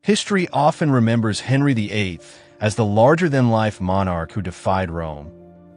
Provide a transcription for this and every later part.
History often remembers Henry VIII as the larger-than-life monarch who defied Rome,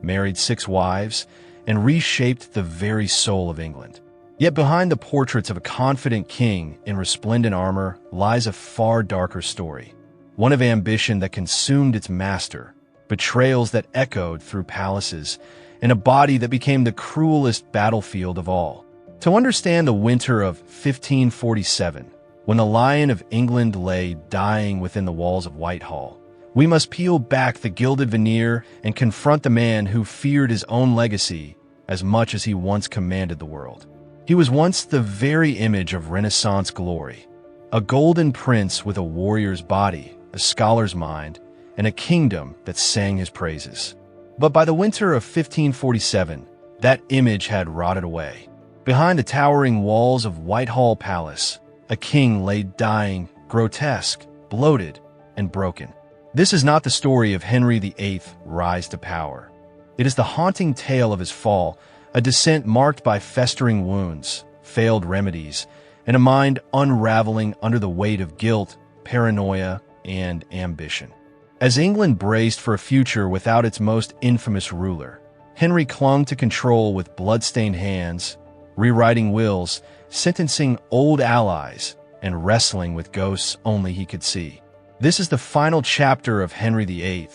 married 6 wives, and reshaped the very soul of England. Yet behind the portraits of a confident king in resplendent armor lies a far darker story, one of ambition that consumed its master, betrayals that echoed through palaces, and a body that became the cruelest battlefield of all. To understand the winter of 1547, when the Lion of England lay dying within the walls of Whitehall, we must peel back the gilded veneer and confront the man who feared his own legacy as much as he once commanded the world. He was once the very image of Renaissance glory, a golden prince with a warrior's body, a scholar's mind, and a kingdom that sang his praises. But by the winter of 1547, that image had rotted away. Behind the towering walls of Whitehall Palace, a king lay dying, grotesque, bloated, and broken. This is not the story of Henry VIII's rise to power. It is the haunting tale of his fall, a descent marked by festering wounds, failed remedies, and a mind unraveling under the weight of guilt, paranoia, and ambition. As England braced for a future without its most infamous ruler, Henry clung to control with blood-stained hands, rewriting wills, sentencing old allies, and wrestling with ghosts only he could see. This is the final chapter of Henry VIII,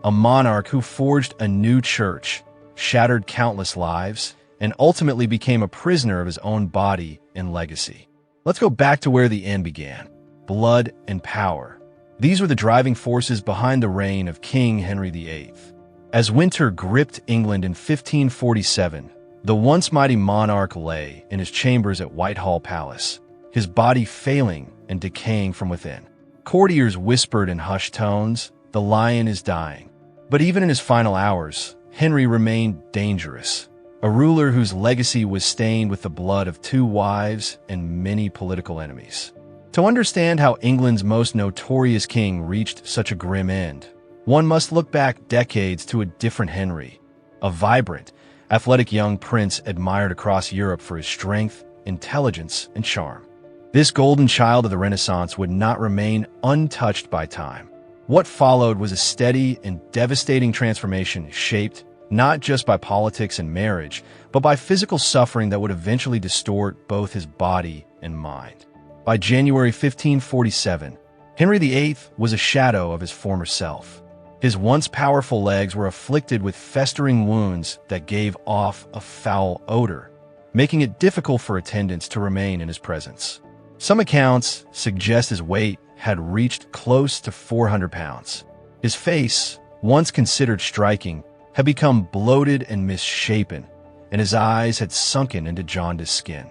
a monarch who forged a new church, shattered countless lives, and ultimately became a prisoner of his own body and legacy. Let's go back to where the end began: blood and power. These were the driving forces behind the reign of King Henry VIII. As winter gripped England in 1547, the once mighty monarch lay in his chambers at Whitehall Palace, his body failing and decaying from within. Courtiers whispered in hushed tones, "The lion is dying." But even in his final hours, Henry remained dangerous, a ruler whose legacy was stained with the blood of 2 wives and many political enemies. To understand how England's most notorious king reached such a grim end, one must look back decades to a different Henry, a vibrant, athletic young prince admired across Europe for his strength, intelligence, and charm. This golden child of the Renaissance would not remain untouched by time. What followed was a steady and devastating transformation shaped not just by politics and marriage, but by physical suffering that would eventually distort both his body and mind. By January 1547, Henry VIII was a shadow of his former self. His once powerful legs were afflicted with festering wounds that gave off a foul odor, making it difficult for attendants to remain in his presence. Some accounts suggest his weight had reached close to 400 pounds. His face, once considered striking, had become bloated and misshapen, and his eyes had sunken into jaundiced skin.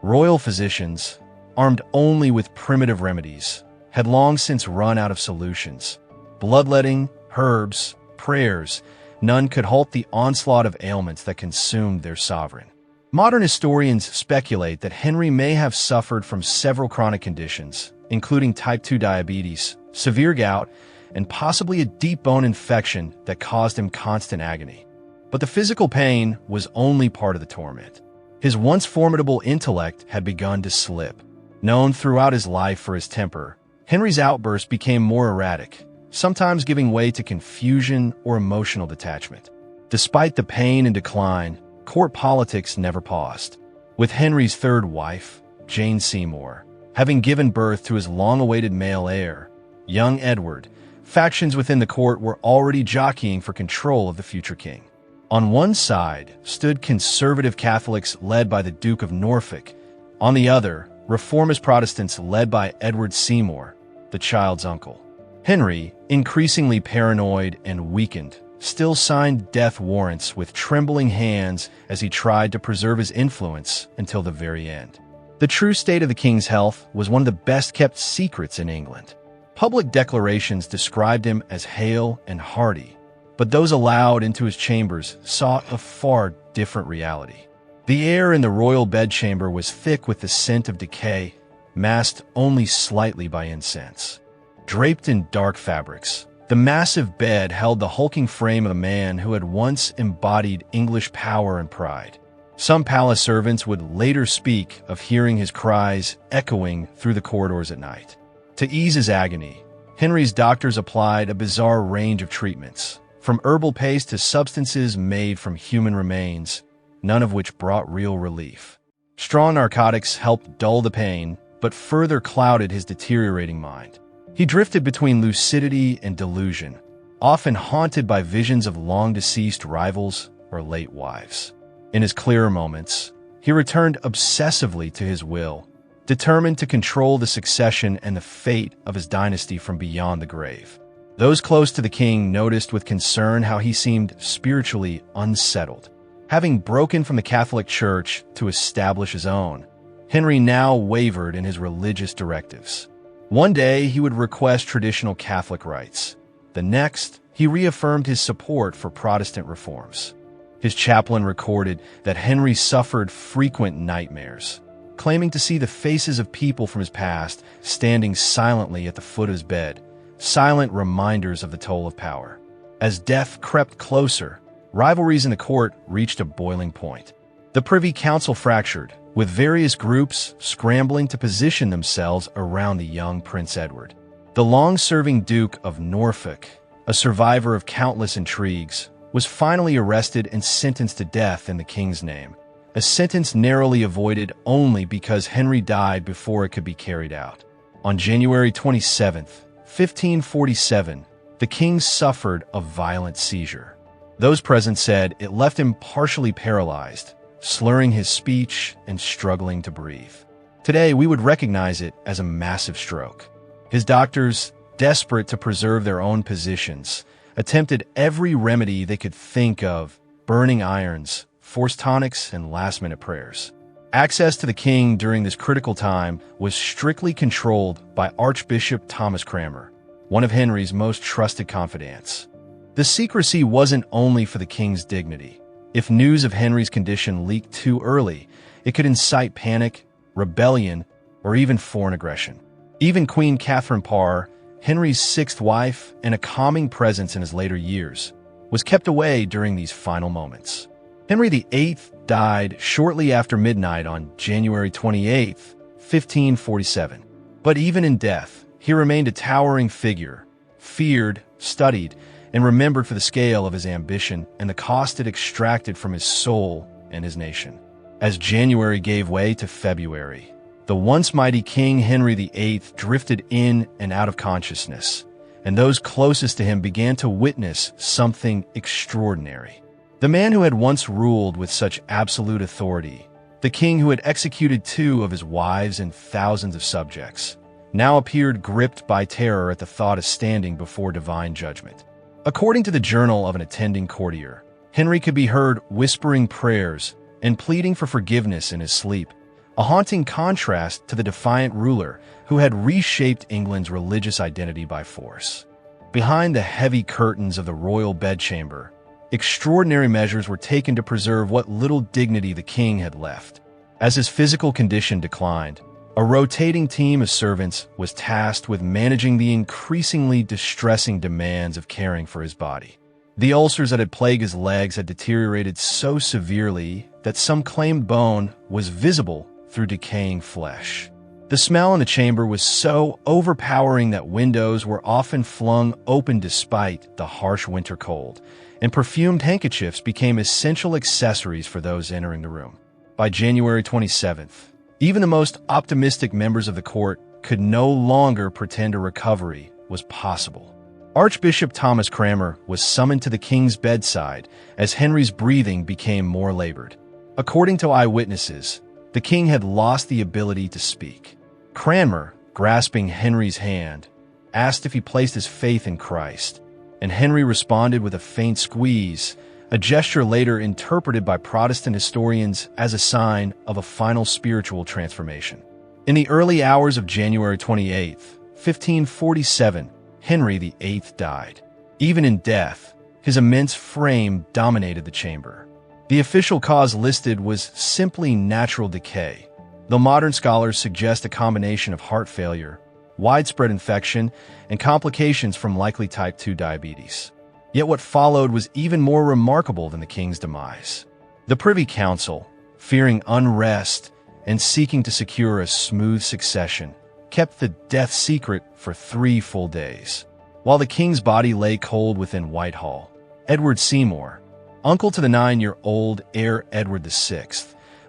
Royal physicians, armed only with primitive remedies, had long since run out of solutions. Bloodletting, herbs, prayers, none could halt the onslaught of ailments that consumed their sovereign. Modern historians speculate that Henry may have suffered from several chronic conditions, including type 2 diabetes, severe gout, and possibly a deep bone infection that caused him constant agony. But the physical pain was only part of the torment. His once formidable intellect had begun to slip. Known throughout his life for his temper, Henry's outbursts became more erratic, sometimes giving way to confusion or emotional detachment. Despite the pain and decline, court politics never paused. With Henry's 3rd wife, Jane Seymour, having given birth to his long-awaited male heir, young Edward, factions within the court were already jockeying for control of the future king. On one side stood conservative Catholics led by the Duke of Norfolk. On the other, reformist Protestants led by Edward Seymour, the child's uncle. Henry, increasingly paranoid and weakened, still signed death warrants with trembling hands as he tried to preserve his influence until the very end. The true state of the king's health was one of the best-kept secrets in England. Public declarations described him as hale and hearty, but those allowed into his chambers saw a far different reality. The air in the royal bedchamber was thick with the scent of decay, masked only slightly by incense. Draped in dark fabrics, the massive bed held the hulking frame of a man who had once embodied English power and pride. Some palace servants would later speak of hearing his cries echoing through the corridors at night. To ease his agony, Henry's doctors applied a bizarre range of treatments, from herbal paste to substances made from human remains, none of which brought real relief. Strong narcotics helped dull the pain, but further clouded his deteriorating mind. He drifted between lucidity and delusion, often haunted by visions of long-deceased rivals or late wives. In his clearer moments, he returned obsessively to his will, determined to control the succession and the fate of his dynasty from beyond the grave. Those close to the king noticed with concern how he seemed spiritually unsettled. Having broken from the Catholic Church to establish his own, Henry now wavered in his religious directives. One day, he would request traditional Catholic rites. The next, he reaffirmed his support for Protestant reforms. His chaplain recorded that Henry suffered frequent nightmares, claiming to see the faces of people from his past standing silently at the foot of his bed, silent reminders of the toll of power. As death crept closer, rivalries in the court reached a boiling point. The Privy Council fractured, with various groups scrambling to position themselves around the young Prince Edward. The long-serving Duke of Norfolk, a survivor of countless intrigues, was finally arrested and sentenced to death in the king's name, a sentence narrowly avoided only because Henry died before it could be carried out. On January 27, 1547, the king suffered a violent seizure. Those present said it left him partially paralyzed, slurring his speech and struggling to breathe. Today, we would recognize it as a massive stroke. His doctors, desperate to preserve their own positions, attempted every remedy they could think of: burning irons, forced tonics, and last-minute prayers. Access to the king during this critical time was strictly controlled by Archbishop Thomas Cranmer, one of Henry's most trusted confidants. The secrecy wasn't only for the king's dignity. If news of Henry's condition leaked too early, it could incite panic, rebellion, or even foreign aggression. Even Queen Catherine Parr, Henry's sixth wife and a calming presence in his later years, was kept away during these final moments. Henry VIII died shortly after midnight on January 28, 1547. But even in death, he remained a towering figure, feared, studied, and remembered for the scale of his ambition and the cost it extracted from his soul and his nation. As January gave way to February, the once mighty King Henry VIII drifted in and out of consciousness, and those closest to him began to witness something extraordinary. The man who had once ruled with such absolute authority, the king who had executed 2 of his wives and thousands of subjects, now appeared gripped by terror at the thought of standing before divine judgment. According to the journal of an attending courtier, Henry could be heard whispering prayers and pleading for forgiveness in his sleep, a haunting contrast to the defiant ruler who had reshaped England's religious identity by force. Behind the heavy curtains of the royal bedchamber, extraordinary measures were taken to preserve what little dignity the king had left. As his physical condition declined, a rotating team of servants was tasked with managing the increasingly distressing demands of caring for his body. The ulcers that had plagued his legs had deteriorated so severely that some claimed bone was visible through decaying flesh. The smell in the chamber was so overpowering that windows were often flung open despite the harsh winter cold, and perfumed handkerchiefs became essential accessories for those entering the room. By January 27th, even the most optimistic members of the court could no longer pretend a recovery was possible. Archbishop Thomas Cranmer was summoned to the king's bedside as Henry's breathing became more labored. According to eyewitnesses, the king had lost the ability to speak. Cranmer, grasping Henry's hand, asked if he placed his faith in Christ, and Henry responded with a faint squeeze, a gesture later interpreted by Protestant historians as a sign of a final spiritual transformation. In the early hours of January 28, 1547, Henry VIII died. Even in death, his immense frame dominated the chamber. The official cause listed was simply natural decay, though modern scholars suggest a combination of heart failure, widespread infection, and complications from likely type 2 diabetes. Yet what followed was even more remarkable than the king's demise. The Privy Council, fearing unrest and seeking to secure a smooth succession, kept the death secret for 3 full days. While the king's body lay cold within Whitehall, Edward Seymour, uncle to the 9-year-old heir Edward VI,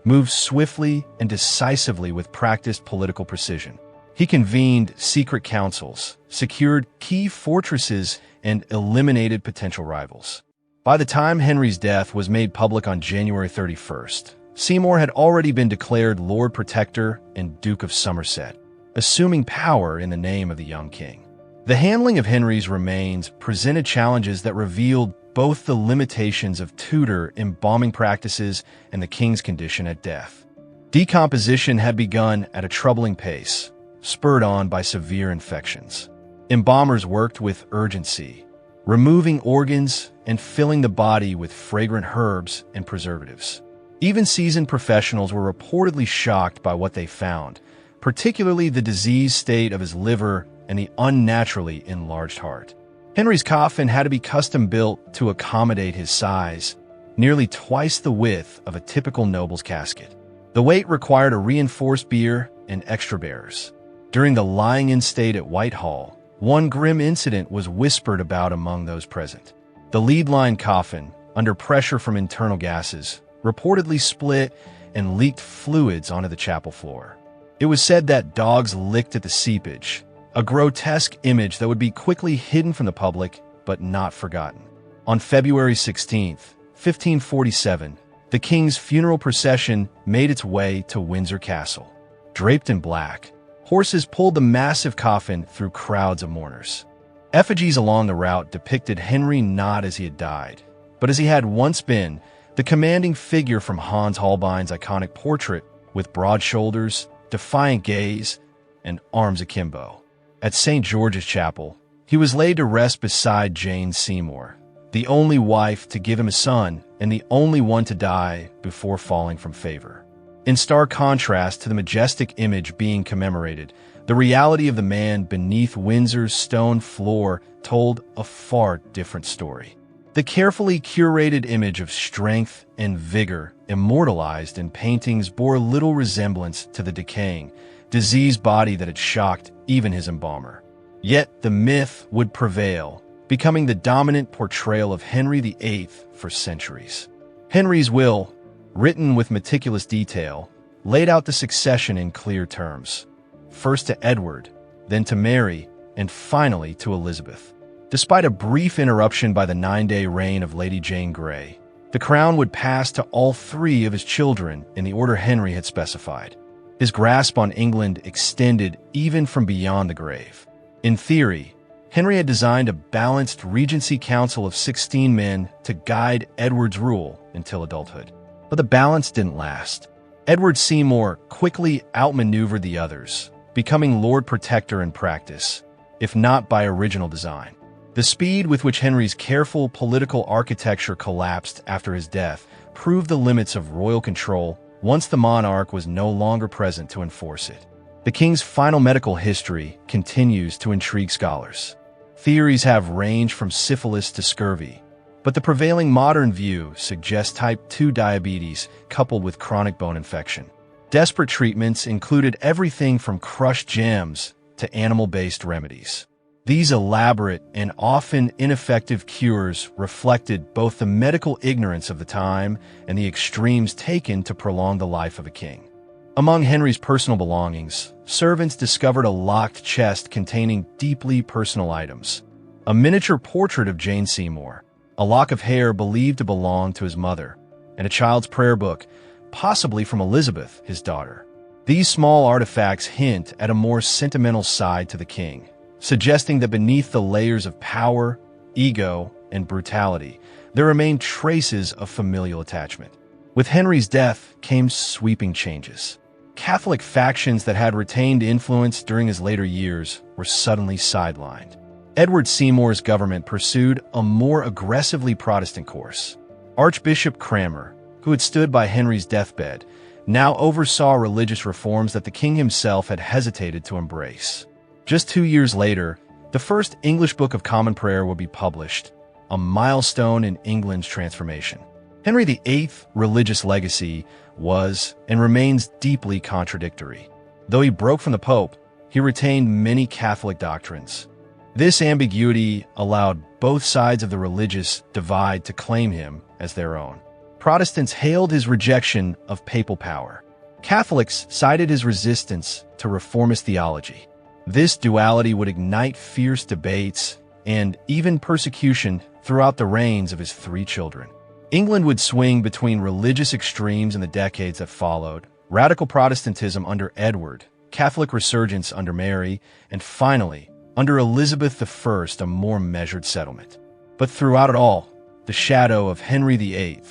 moved swiftly and decisively with practiced political precision. He convened secret councils, secured key fortresses, and eliminated potential rivals. By the time Henry's death was made public on January 31st, Seymour had already been declared Lord Protector and Duke of Somerset, assuming power in the name of the young king. The handling of Henry's remains presented challenges that revealed both the limitations of Tudor embalming practices and the king's condition at death. Decomposition had begun at a troubling pace, spurred on by severe infections. Embalmers worked with urgency, removing organs and filling the body with fragrant herbs and preservatives. Even seasoned professionals were reportedly shocked by what they found, particularly the diseased state of his liver and the unnaturally enlarged heart. Henry's coffin had to be custom-built to accommodate his size, nearly twice the width of a typical noble's casket. The weight required a reinforced bier and extra bearers. During the lying-in state at Whitehall, one grim incident was whispered about among those present. The lead-line coffin, under pressure from internal gases, reportedly split and leaked fluids onto the chapel floor. It was said that dogs licked at the seepage, a grotesque image that would be quickly hidden from the public but not forgotten. On February 16, 1547, the king's funeral procession made its way to Windsor Castle. Draped in black, horses pulled the massive coffin through crowds of mourners. Effigies along the route depicted Henry not as he had died, but as he had once been, the commanding figure from Hans Holbein's iconic portrait with broad shoulders, defiant gaze, and arms akimbo. At St. George's Chapel, he was laid to rest beside Jane Seymour, the only wife to give him a son and the only one to die before falling from favor. In stark contrast to the majestic image being commemorated, the reality of the man beneath Windsor's stone floor told a far different story. The carefully curated image of strength and vigor immortalized in paintings bore little resemblance to the decaying, diseased body that had shocked even his embalmer. Yet the myth would prevail, becoming the dominant portrayal of Henry VIII for centuries. Henry's will, written with meticulous detail, laid out the succession in clear terms. First to Edward, then to Mary, and finally to Elizabeth. Despite a brief interruption by the 9-day reign of Lady Jane Grey, the crown would pass to all 3 of his children in the order Henry had specified. His grasp on England extended even from beyond the grave. In theory, Henry had designed a balanced regency council of 16 men to guide Edward's rule until adulthood. But the balance didn't last. Edward Seymour quickly outmaneuvered the others, becoming Lord Protector in practice, if not by original design. The speed with which Henry's careful political architecture collapsed after his death proved the limits of royal control once the monarch was no longer present to enforce it. The king's final medical history continues to intrigue scholars. Theories have ranged from syphilis to scurvy, but the prevailing modern view suggests type 2 diabetes coupled with chronic bone infection. Desperate treatments included everything from crushed gems to animal-based remedies. These elaborate and often ineffective cures reflected both the medical ignorance of the time and the extremes taken to prolong the life of a king. Among Henry's personal belongings, servants discovered a locked chest containing deeply personal items, a miniature portrait of Jane Seymour, a lock of hair believed to belong to his mother, and a child's prayer book, possibly from Elizabeth, his daughter. These small artifacts hint at a more sentimental side to the king, suggesting that beneath the layers of power, ego, and brutality, there remained traces of familial attachment. With Henry's death came sweeping changes. Catholic factions that had retained influence during his later years were suddenly sidelined. Edward Seymour's government pursued a more aggressively Protestant course. Archbishop Cranmer, who had stood by Henry's deathbed, now oversaw religious reforms that the king himself had hesitated to embrace. Just 2 years later, the first English Book of Common Prayer would be published, a milestone in England's transformation. Henry VIII's religious legacy was and remains deeply contradictory. Though he broke from the Pope, he retained many Catholic doctrines. This ambiguity allowed both sides of the religious divide to claim him as their own. Protestants hailed his rejection of papal power. Catholics cited his resistance to reformist theology. This duality would ignite fierce debates and even persecution throughout the reigns of his 3 children. England would swing between religious extremes in the decades that followed: radical Protestantism under Edward, Catholic resurgence under Mary, and finally, under Elizabeth I, a more measured settlement. But throughout it all, the shadow of Henry VIII,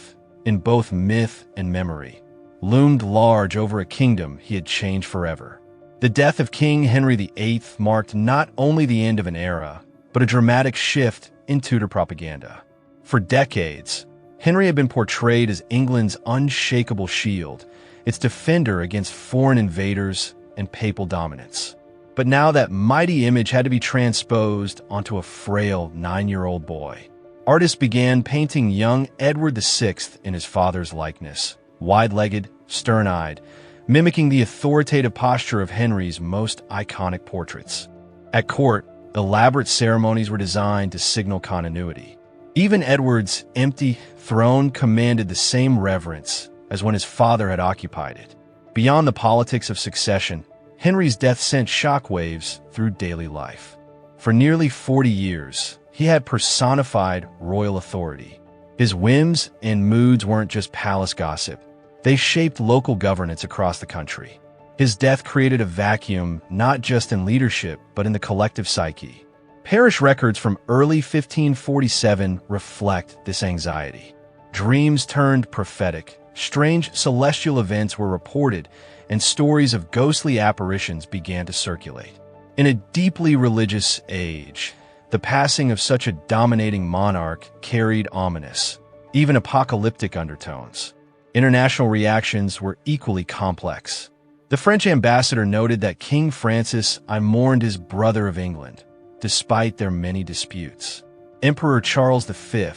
in both myth and memory, loomed large over a kingdom he had changed forever. The death of King Henry VIII marked not only the end of an era, but a dramatic shift in Tudor propaganda. For decades, Henry had been portrayed as England's unshakable shield, its defender against foreign invaders and papal dominance. But now that mighty image had to be transposed onto a frail 9-year-old boy. Artists began painting young Edward VI in his father's likeness, wide-legged, stern-eyed, mimicking the authoritative posture of Henry's most iconic portraits. At court, elaborate ceremonies were designed to signal continuity. Even Edward's empty throne commanded the same reverence as when his father had occupied it. Beyond the politics of succession, Henry's death sent shockwaves through daily life. For nearly 40 years, he had personified royal authority. His whims and moods weren't just palace gossip. They shaped local governance across the country. His death created a vacuum not just in leadership, but in the collective psyche. Parish records from early 1547 reflect this anxiety. Dreams turned prophetic, strange celestial events were reported, and stories of ghostly apparitions began to circulate. In a deeply religious age, the passing of such a dominating monarch carried ominous, even apocalyptic undertones. International reactions were equally complex. The French ambassador noted that King Francis I mourned his brother of England, despite their many disputes. Emperor Charles V,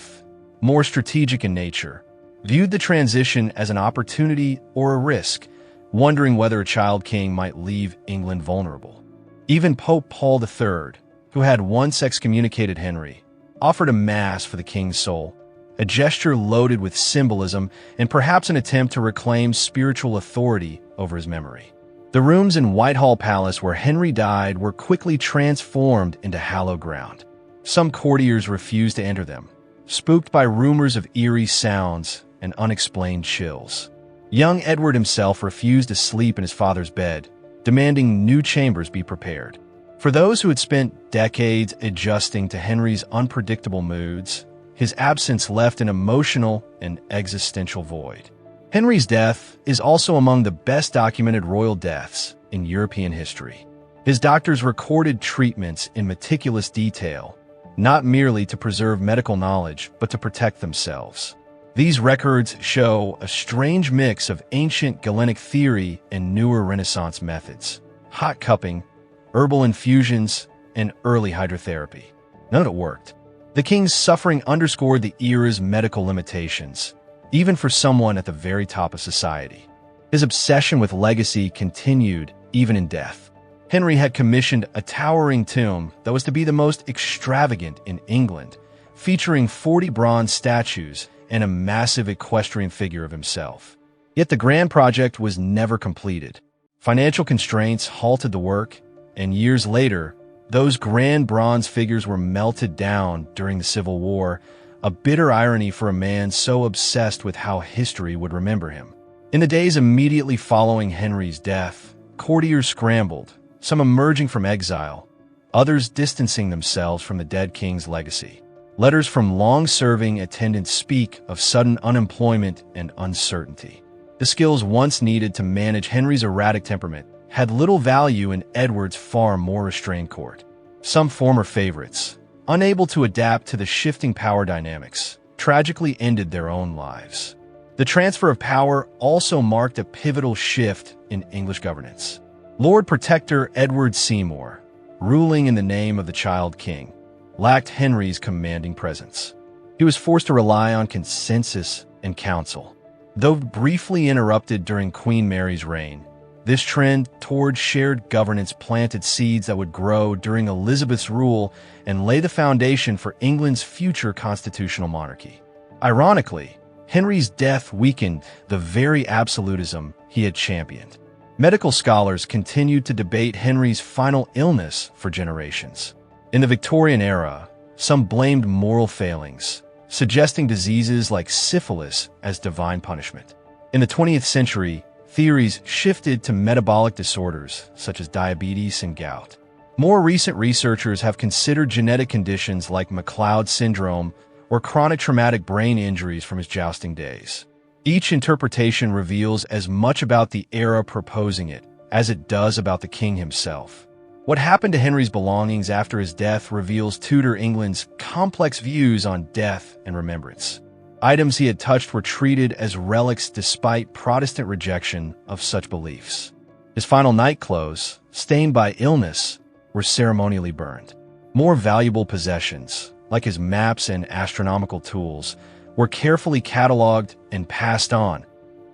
more strategic in nature, viewed the transition as an opportunity or a risk, wondering whether a child king might leave England vulnerable. Even Pope Paul III, who had once excommunicated Henry, offered a mass for the king's soul, a gesture loaded with symbolism and perhaps an attempt to reclaim spiritual authority over his memory. The rooms in Whitehall Palace where Henry died were quickly transformed into hallowed ground. Some courtiers refused to enter them, spooked by rumors of eerie sounds and unexplained chills. Young Edward himself refused to sleep in his father's bed, demanding new chambers be prepared. For those who had spent decades adjusting to Henry's unpredictable moods, his absence left an emotional and existential void. Henry's death is also among the best documented royal deaths in European history. His doctors recorded treatments in meticulous detail, not merely to preserve medical knowledge, but to protect themselves. These records show a strange mix of ancient Galenic theory and newer Renaissance methods: hot cupping, herbal infusions, and early hydrotherapy. None of it worked. The king's suffering underscored the era's medical limitations, even for someone at the very top of society. His obsession with legacy continued even in death. Henry had commissioned a towering tomb that was to be the most extravagant in England, featuring 40 bronze statues and a massive equestrian figure of himself. Yet the grand project was never completed. Financial constraints halted the work, and years later, those grand bronze figures were melted down during the Civil War, a bitter irony for a man so obsessed with how history would remember him. In the days immediately following Henry's death, courtiers scrambled, some emerging from exile, others distancing themselves from the dead king's legacy. Letters from long-serving attendants speak of sudden unemployment and uncertainty. The skills once needed to manage Henry's erratic temperament had little value in Edward's far more restrained court. Some former favorites, unable to adapt to the shifting power dynamics, tragically ended their own lives. The transfer of power also marked a pivotal shift in English governance. Lord Protector Edward Seymour, ruling in the name of the child king, lacked Henry's commanding presence. He was forced to rely on consensus and counsel. Though briefly interrupted during Queen Mary's reign, This trend toward shared governance planted seeds that would grow during Elizabeth's rule and lay the foundation for England's future constitutional monarchy. Ironically, Henry's death weakened the very absolutism he had championed. Medical scholars continued to debate Henry's final illness for generations. In the Victorian era, some blamed moral failings, suggesting diseases like syphilis as divine punishment. In the 20th century, theories shifted to metabolic disorders such as diabetes and gout. More recent researchers have considered genetic conditions like McLeod syndrome or chronic traumatic brain injuries from his jousting days. Each interpretation reveals as much about the era proposing it as it does about the king himself. What happened to Henry's belongings after his death reveals Tudor England's complex views on death and remembrance. Items he had touched were treated as relics despite Protestant rejection of such beliefs. His final night clothes, stained by illness, were ceremonially burned. More valuable possessions, like his maps and astronomical tools, were carefully catalogued and passed on,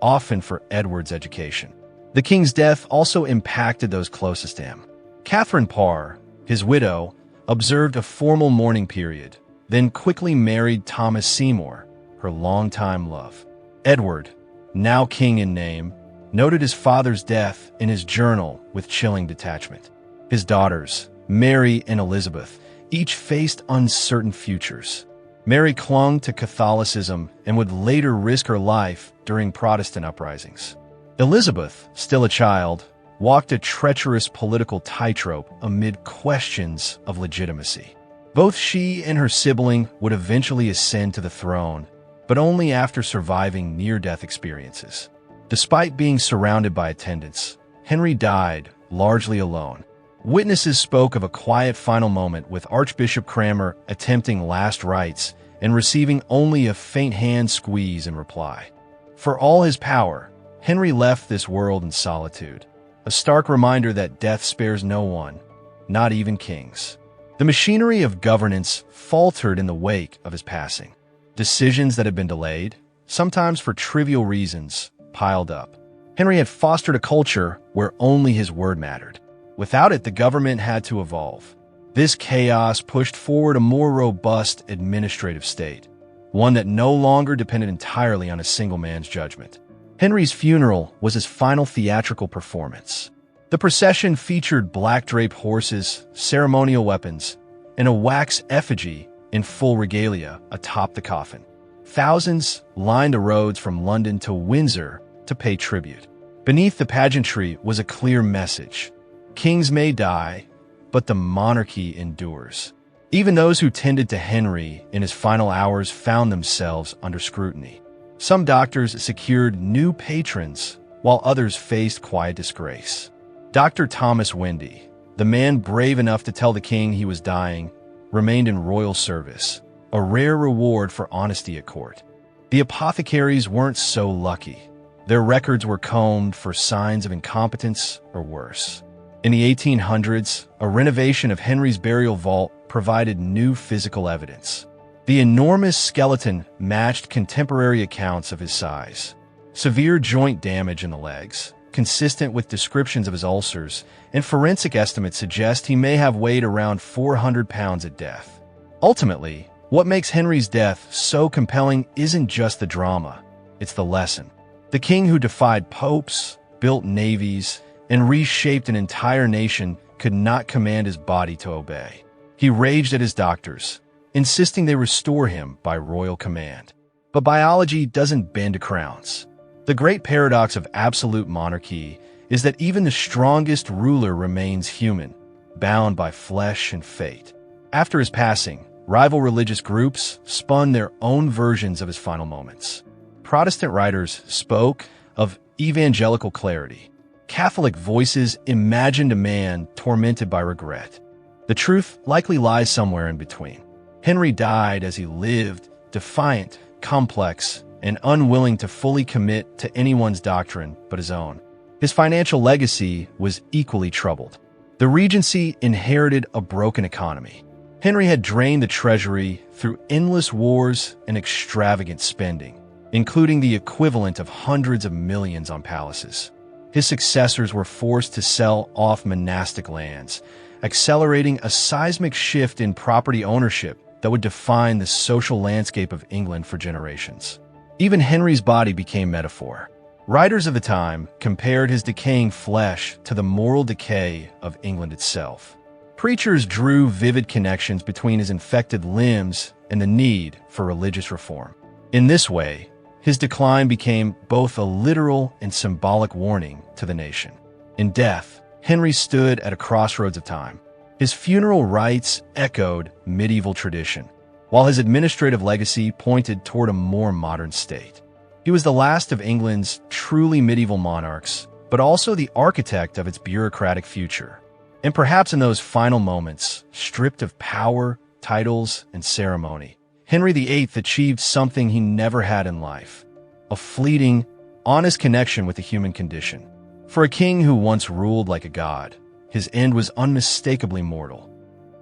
often for Edward's education. The king's death also impacted those closest to him. Catherine Parr, his widow, observed a formal mourning period, then quickly married Thomas Seymour, her longtime love. Edward, now king in name, noted his father's death in his journal with chilling detachment. His daughters, Mary and Elizabeth, each faced uncertain futures. Mary clung to Catholicism and would later risk her life during Protestant uprisings. Elizabeth, still a child, walked a treacherous political tightrope amid questions of legitimacy. Both she and her sibling would eventually ascend to the throne, but only after surviving near-death experiences. Despite being surrounded by attendants, Henry died largely alone. Witnesses spoke of a quiet final moment with Archbishop Cranmer attempting last rites and receiving only a faint hand squeeze in reply. For all his power, Henry left this world in solitude, a stark reminder that death spares no one, not even kings. The machinery of governance faltered in the wake of his passing. Decisions that had been delayed, sometimes for trivial reasons, piled up. Henry had fostered a culture where only his word mattered. Without it, the government had to evolve. This chaos pushed forward a more robust administrative state, one that no longer depended entirely on a single man's judgment. Henry's funeral was his final theatrical performance. The procession featured black-draped horses, ceremonial weapons, and a wax effigy in full regalia atop the coffin. Thousands lined the roads from London to Windsor to pay tribute. Beneath the pageantry was a clear message. Kings may die, but the monarchy endures. Even those who tended to Henry in his final hours found themselves under scrutiny. Some doctors secured new patrons, while others faced quiet disgrace. Dr. Thomas Wendy, the man brave enough to tell the king he was dying, remained in royal service, a rare reward for honesty at court. The apothecaries weren't so lucky. Their records were combed for signs of incompetence or worse. In the 1800s, a renovation of Henry's burial vault provided new physical evidence. The enormous skeleton matched contemporary accounts of his size. Severe joint damage in the legs, consistent with descriptions of his ulcers, and forensic estimates suggest he may have weighed around 400 pounds at death. Ultimately, what makes Henry's death so compelling isn't just the drama, it's the lesson. The king who defied popes, built navies, and reshaped an entire nation could not command his body to obey. He raged at his doctors, insisting they restore him by royal command. But biology doesn't bend to crowns. The great paradox of absolute monarchy is that even the strongest ruler remains human, bound by flesh and fate. After his passing, rival religious groups spun their own versions of his final moments. Protestant writers spoke of evangelical clarity. Catholic voices imagined a man tormented by regret. The truth likely lies somewhere in between. Henry died as he lived, defiant, complex, and unwilling to fully commit to anyone's doctrine but his own. His financial legacy was equally troubled. The Regency inherited a broken economy. Henry had drained the treasury through endless wars and extravagant spending, including the equivalent of hundreds of millions on palaces. His successors were forced to sell off monastic lands, accelerating a seismic shift in property ownership that would define the social landscape of England for generations. Even Henry's body became metaphor. Writers of the time compared his decaying flesh to the moral decay of England itself. Preachers drew vivid connections between his infected limbs and the need for religious reform. In this way, his decline became both a literal and symbolic warning to the nation. In death, Henry stood at a crossroads of time. His funeral rites echoed medieval tradition, while his administrative legacy pointed toward a more modern state. He was the last of England's truly medieval monarchs, but also the architect of its bureaucratic future. And perhaps in those final moments, stripped of power, titles, and ceremony, Henry VIII achieved something he never had in life: a fleeting, honest connection with the human condition. For a king who once ruled like a god, his end was unmistakably mortal.